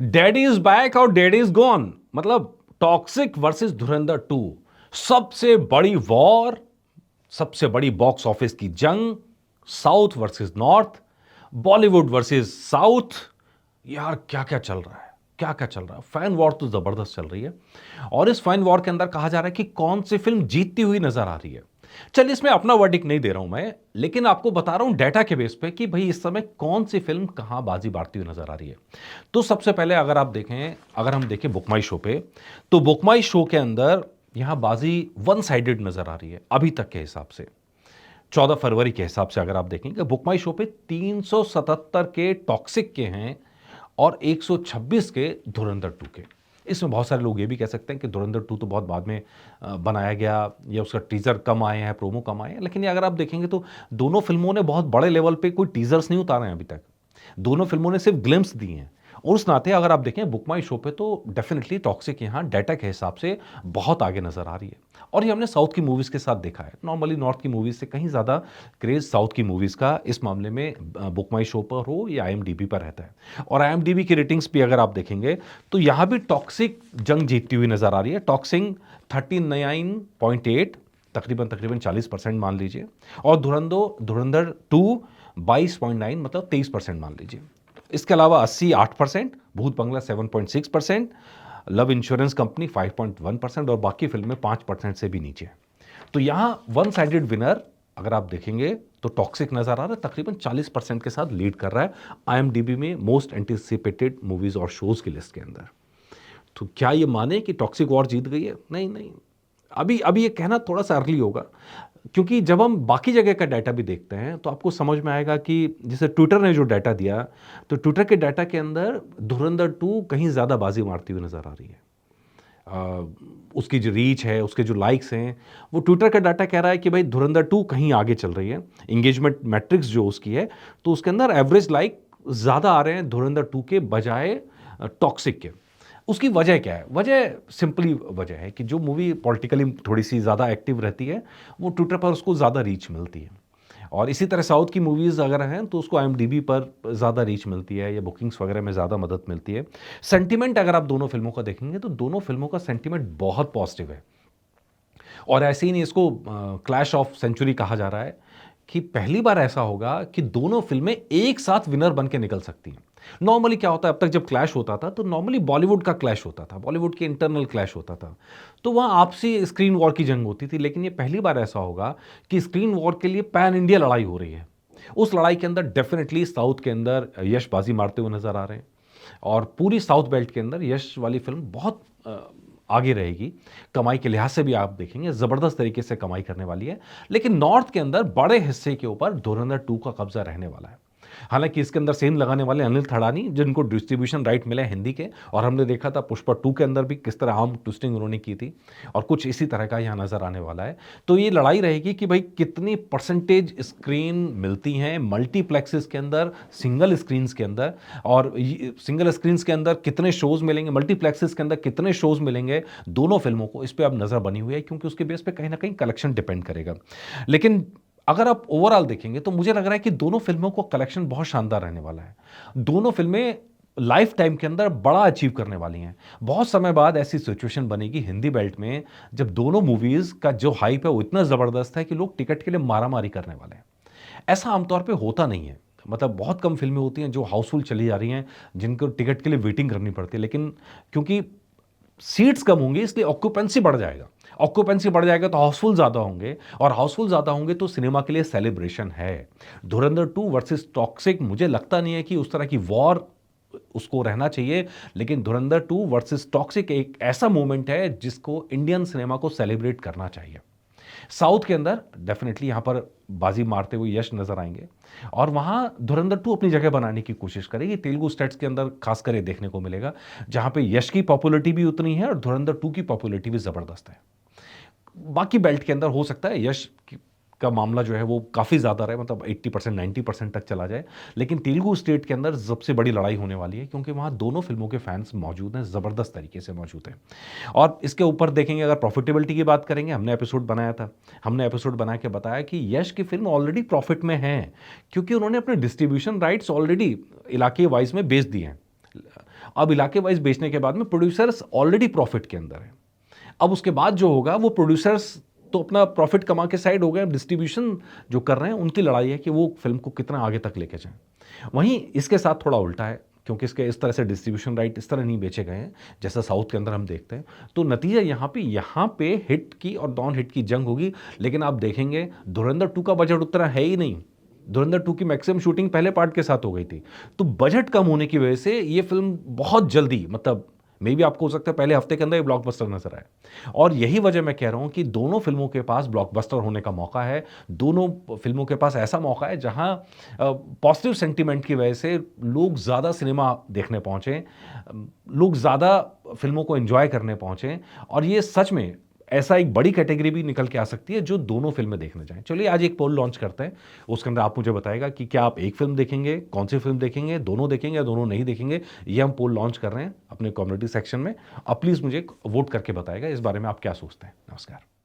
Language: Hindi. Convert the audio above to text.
डैडी इज बैक और डैडी इज गॉन, मतलब टॉक्सिक वर्सेस धुरंधर 2, सबसे बड़ी वॉर, सबसे बड़ी बॉक्स ऑफिस की जंग, south versus north, Bollywood versus south. यार क्या क्या चल रहा है, क्या क्या चल रहा है। फैन वॉर तो जबरदस्त चल रही है और इस फैन वॉर के अंदर कहा जा रहा है कि कौन सी फिल्म जीतती हुई नजर आ रही है। चलिए, इसमें अपना वर्डिक्ट नहीं दे रहा हूं मैं, लेकिन आपको बता रहा हूं डेटा के बेस पे कि भाई इस समय कौन सी फिल्म कहां बाजी मारती हुई नजर आ रही है। तो सबसे पहले अगर हम देखें बुक माई शो पे, तो बुक माई शो के अंदर यहां बाजी वन साइडेड नजर आ रही है अभी तक के हिसाब से। 14 फरवरी के हिसाब से अगर आप देखेंगे बुक माई शो पे 377 के टॉक्सिक के हैं और 126 के धुरंधर 2 के। इसमें बहुत सारे लोग ये भी कह सकते हैं कि धुरंधर 2 तो बहुत बाद में बनाया गया, या उसका टीजर कम आए हैं, प्रोमो कम आए हैं, लेकिन ये अगर आप देखेंगे तो दोनों फिल्मों ने बहुत बड़े लेवल पे कोई टीजर्स नहीं उतारे हैं अभी तक। दोनों फिल्मों ने सिर्फ ग्लिम्स दी हैं। और उस नाते अगर आप देखें बुक माई शो पे, तो डेफिनेटली टॉक्सिक यहां डाटा के हिसाब से बहुत आगे नजर आ रही है। और ये हमने साउथ की मूवीज के साथ देखा है। नॉर्मली नॉर्थ की मूवीज से कहीं ज्यादा क्रेज साउथ की मूवीज का इस मामले में बुक माई शो पर हो या आईएमडीबी पर रहता है। और आईएमडीबी की रेटिंग्स भी अगर आप देखेंगे तो यहां भी टॉक्सिक जंग जीतती हुई नजर आ रही है। टॉक्सिक 39.8, तकरीबन तकरीबन 40% मान लीजिए, और धुरंधर 2 22.9, मतलब 23% मान लीजिए। इसके अलावा 80 8%, भूत बंगला 7.6%, लव इंश्योरेंस कंपनी 5.1% और बाकी फिल्में 5% से भी नीचे है। तो यहां वन साइडेड विनर अगर आप देखेंगे तो टॉक्सिक नजर आ रहा है, तकरीबन 40% के साथ लीड कर रहा है आईएमडीबी में मोस्ट एंटिसिपेटेड मूवीज और शोज की लिस्ट के अंदर। तो क्या ये माने कि टॉक्सिक वॉर जीत गई है? नहीं नहीं, अभी अभी ये कहना थोड़ा सा अर्ली होगा, क्योंकि जब हम बाकी जगह का डाटा भी देखते हैं तो आपको समझ में आएगा कि जैसे ट्विटर ने जो डाटा दिया, तो ट्विटर के डाटा के अंदर धुरंधर 2 कहीं ज़्यादा बाजी मारती हुई नज़र आ रही है। उसकी जो रीच है, उसके जो लाइक्स हैं, वो ट्विटर का डाटा कह रहा है कि भाई धुरंधर 2 कहीं आगे चल रही है। इंगेजमेंट मैट्रिक्स जो उसकी है, तो उसके अंदर एवरेज लाइक ज़्यादा आ रहे हैं धुरंधर 2 के बजाय टॉक्सिक के। उसकी वजह क्या है? वजह सिंपली वजह है कि जो मूवी पॉलिटिकली थोड़ी सी ज़्यादा एक्टिव रहती है, वो ट्विटर पर उसको ज़्यादा रीच मिलती है। और इसी तरह साउथ की मूवीज़ अगर हैं तो उसको आईएमडीबी पर ज़्यादा रीच मिलती है या बुकिंग्स वगैरह में ज़्यादा मदद मिलती है। सेंटिमेंट अगर आप दोनों फिल्मों का देखेंगे तो दोनों फिल्मों का सेंटिमेंट बहुत पॉजिटिव है। और ऐसे ही नहीं, इसको क्लैश ऑफ सेंचुरी कहा जा रहा है कि पहली बार ऐसा होगा कि दोनों फिल्में एक साथ विनर बन के निकल सकती हैं। नॉर्मली क्या होता है, अब तक जब क्लैश होता था तो नॉर्मली बॉलीवुड का क्लैश होता था, बॉलीवुड के इंटरनल क्लैश होता था, तो वहां आपसी स्क्रीन वॉर की जंग होती थी। लेकिन ये पहली बार ऐसा होगा कि स्क्रीन वॉर के लिए पैन इंडिया लड़ाई हो रही है। उस लड़ाई के अंदर डेफिनेटली साउथ के अंदर यश बाजी मारते हुए नजर आ रहे हैं, और पूरी साउथ बेल्ट के अंदर यश वाली फिल्म बहुत आगे रहेगी। कमाई के लिहाज से भी आप देखेंगे ज़बरदस्त तरीके से कमाई करने वाली है। लेकिन नॉर्थ के अंदर बड़े हिस्से के ऊपर धुरंधर 2 का कब्जा रहने वाला है। हालांकि इसके अंदर सेन लगाने वाले अनिल थड़ानी, जिनको डिस्ट्रीब्यूशन राइट मिले हिंदी के, और हमने देखा था पुष्पा 2 के अंदर भी किस तरह आर्म ट्विस्टिंग उन्होंने की थी, और कुछ इसी तरह का यहाँ नजर आने वाला है। तो ये लड़ाई रहेगी कि भाई कितनी परसेंटेज स्क्रीन मिलती हैं मल्टीप्लेक्सेस के अंदर, सिंगल स्क्रीन के अंदर, और सिंगल स्क्रीन के अंदर कितने शोज मिलेंगे, मल्टीप्लेक्सेस के अंदर कितने शोज मिलेंगे दोनों फिल्मों को, इस पर अब नजर बनी हुई है, क्योंकि उसके बेस पे कहीं ना कहीं कलेक्शन डिपेंड करेगा। लेकिन अगर आप ओवरऑल देखेंगे तो मुझे लग रहा है कि दोनों फिल्मों को कलेक्शन बहुत शानदार रहने वाला है। दोनों फिल्में लाइफ टाइम के अंदर बड़ा अचीव करने वाली हैं। बहुत समय बाद ऐसी सिचुएशन बनेगी हिंदी बेल्ट में जब दोनों मूवीज का जो हाइप है वो इतना जबरदस्त है कि लोग टिकट के लिए मारामारी करने वाले हैं। ऐसा आमतौर पे होता नहीं है, मतलब बहुत कम फिल्में होती हैं जो हाउसफुल चली जा रही हैं, जिनको टिकट के लिए वेटिंग करनी पड़ती है। लेकिन क्योंकि सीट्स कम होंगी इसलिए ऑक्यूपेंसी बढ़ जाएगा, ऑक्यूपेंसी बढ़ जाएगा तो हाउसफुल ज्यादा होंगे, और हाउसफुल ज्यादा होंगे तो सिनेमा के लिए सेलिब्रेशन है। धुरंधर 2 वर्सेस टॉक्सिक, मुझे लगता नहीं है कि उस तरह की वॉर उसको रहना चाहिए, लेकिन धुरंधर 2 वर्सेस टॉक्सिक एक ऐसा मोमेंट है जिसको इंडियन सिनेमा को सेलिब्रेट करना चाहिए। साउथ के अंदर डेफिनेटली यहां पर बाजी मारते हुए यश नजर आएंगे, और वहां धुरंधर 2 अपनी जगह बनाने की कोशिश करेगी। तेलुगु स्टेट्स के अंदर खासकर ये देखने को मिलेगा, जहां पे यश की पॉपुलैरिटी भी उतनी है और धुरंधर 2 की पॉपुलैरिटी भी जबरदस्त है। बाकी बेल्ट के अंदर हो सकता है का मामला जो है वो काफ़ी ज़्यादा रहे, मतलब 80% 90% तक चला जाए। लेकिन तेलुगु स्टेट के अंदर सबसे बड़ी लड़ाई होने वाली है, क्योंकि वहाँ दोनों फिल्मों के फैंस मौजूद हैं, ज़बरदस्त तरीके से मौजूद हैं। और इसके ऊपर देखेंगे, अगर प्रॉफिटेबिलिटी की बात करेंगे, हमने एपिसोड बनाया था, हमने एपिसोड बना के बताया कि यश की फिल्म ऑलरेडी प्रॉफिट में है, क्योंकि उन्होंने अपने डिस्ट्रीब्यूशन राइट्स ऑलरेडी इलाके वाइज में बेच दिए हैं। अब इलाके वाइज बेचने के बाद में प्रोड्यूसर्स ऑलरेडी प्रॉफिट के अंदर है। अब उसके बाद जो होगा वो प्रोड्यूसर्स तो अपना प्रॉफिट कमा के साइड हो गए, डिस्ट्रीब्यूशन जो कर रहे हैं उनकी लड़ाई है कि वो फिल्म को कितना आगे तक लेके जाएं। वहीं इसके साथ थोड़ा उल्टा है, क्योंकि इसके इस तरह से डिस्ट्रीब्यूशन राइट इस तरह नहीं बेचे गए हैं जैसा साउथ के अंदर हम देखते हैं। तो नतीजा यहाँ पे हिट की और नॉन हिट की जंग होगी। लेकिन आप देखेंगे धुरंधर 2 का बजट उतना है ही नहीं। धुरंधर 2 की मैक्सिमम शूटिंग पहले पार्ट के साथ हो गई थी। तो बजट कम होने की वजह से ये फिल्म बहुत जल्दी, मतलब मे भी आपको हो सकता है पहले हफ्ते के अंदर ये ब्लॉकबस्टर नजर आए। और यही वजह मैं कह रहा हूं कि दोनों फिल्मों के पास ब्लॉकबस्टर होने का मौका है। दोनों फिल्मों के पास ऐसा मौका है जहां पॉजिटिव सेंटीमेंट की वजह से लोग ज़्यादा सिनेमा देखने पहुंचे, लोग ज़्यादा फिल्मों को एंजॉय करने पहुंचे। और ये सच में ऐसा एक बड़ी कैटेगरी भी निकल के आ सकती है जो दोनों फिल्में देखने जाएं। चलिए आज एक पोल लॉन्च करते हैं, उसके अंदर आप मुझे बताएगा कि क्या आप एक फिल्म देखेंगे, कौन सी फिल्म देखेंगे, दोनों देखेंगे या दोनों नहीं देखेंगे। ये हम पोल लॉन्च कर रहे हैं अपने कम्युनिटी सेक्शन में। आप प्लीज़ मुझे वोट करके बताएगा इस बारे में आप क्या सोचते हैं। नमस्कार।